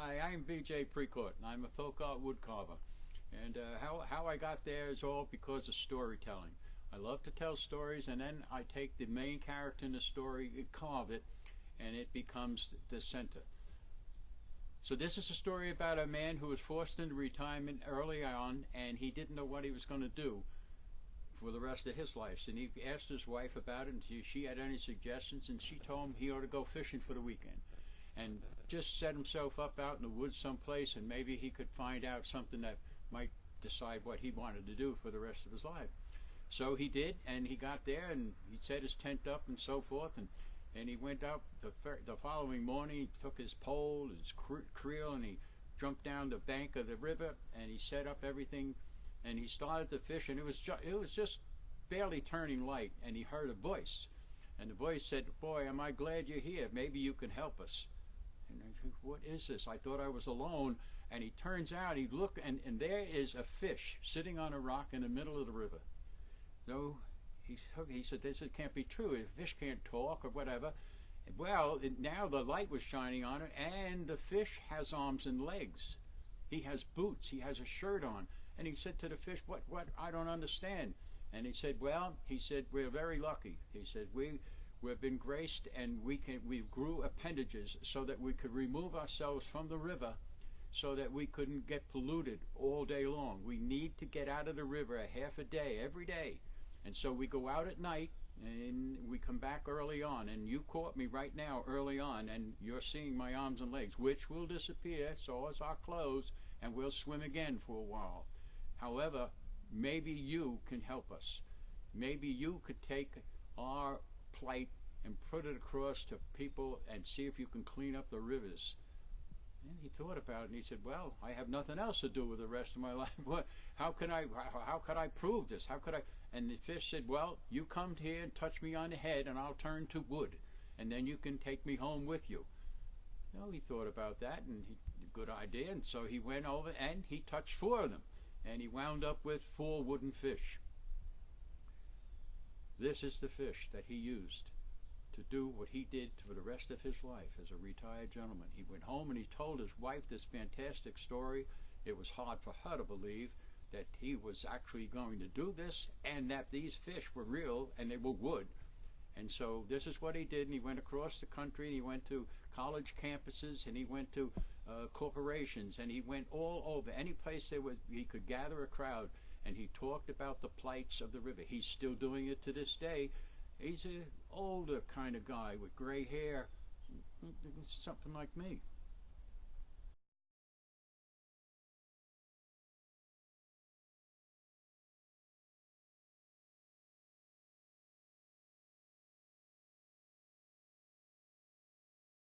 Hi, I'm VJ Precourt, and I'm a folk art woodcarver. And how I got there is all because of storytelling. I love to tell stories, and then I take the main character in the story, carve it, and it becomes the center. So this is a story about a man who was forced into retirement early on, and he didn't know what he was going to do for the rest of his life. And he asked his wife about it, and she had any suggestions, and she told him he ought to go fishing for the weekend and just set himself up out in the woods someplace, and maybe he could find out something that might decide what he wanted to do for the rest of his life. So he did, and he got there, and he set his tent up and so forth, and he went up the following morning. He took his pole, his creel, and he jumped down the bank of the river, and he set up everything, and he started to fish, and it was just barely turning light, and he heard a voice, and the voice said, "Boy, am I glad you're here. Maybe you can help us." And I think, what is this? I thought I was alone. And he turns out, he looked, and there is a fish sitting on a rock in the middle of the river. No, he said, this can't be true. A fish can't talk or whatever. Well, now the light was shining on it, and the fish has arms and legs. He has boots. He has a shirt on. And he said to the fish, what? I don't understand. And he said, well, we're very lucky. He said, we've been graced, and we grew appendages so that we could remove ourselves from the river so that we couldn't get polluted all day long. We need to get out of the river a half a day every day. And so we go out at night and we come back early on, and you caught me right now early on, and you're seeing my arms and legs, which will disappear, so is our clothes, and we'll swim again for a while. However, maybe you can help us. Maybe you could take our plight and put it across to people and see if you can clean up the rivers. And he thought about it, and he said, well, I have nothing else to do with the rest of my life. How could I prove this? How could I? And the fish said, well, you come here and touch me on the head, and I'll turn to wood, and then you can take me home with you. No, he thought about that, and good idea. And so he went over, and he touched 4 of them, and he wound up with 4 wooden fish. This is the fish that he used to do what he did for the rest of his life as a retired gentleman. He went home and he told his wife this fantastic story. It was hard for her to believe that he was actually going to do this, and that these fish were real and they were wood. And so this is what he did, and he went across the country, and he went to college campuses, and he went to corporations, and he went all over, any place he could gather a crowd, and he talked about the plights of the river. He's still doing it to this day. He's an older kind of guy with gray hair, something like me.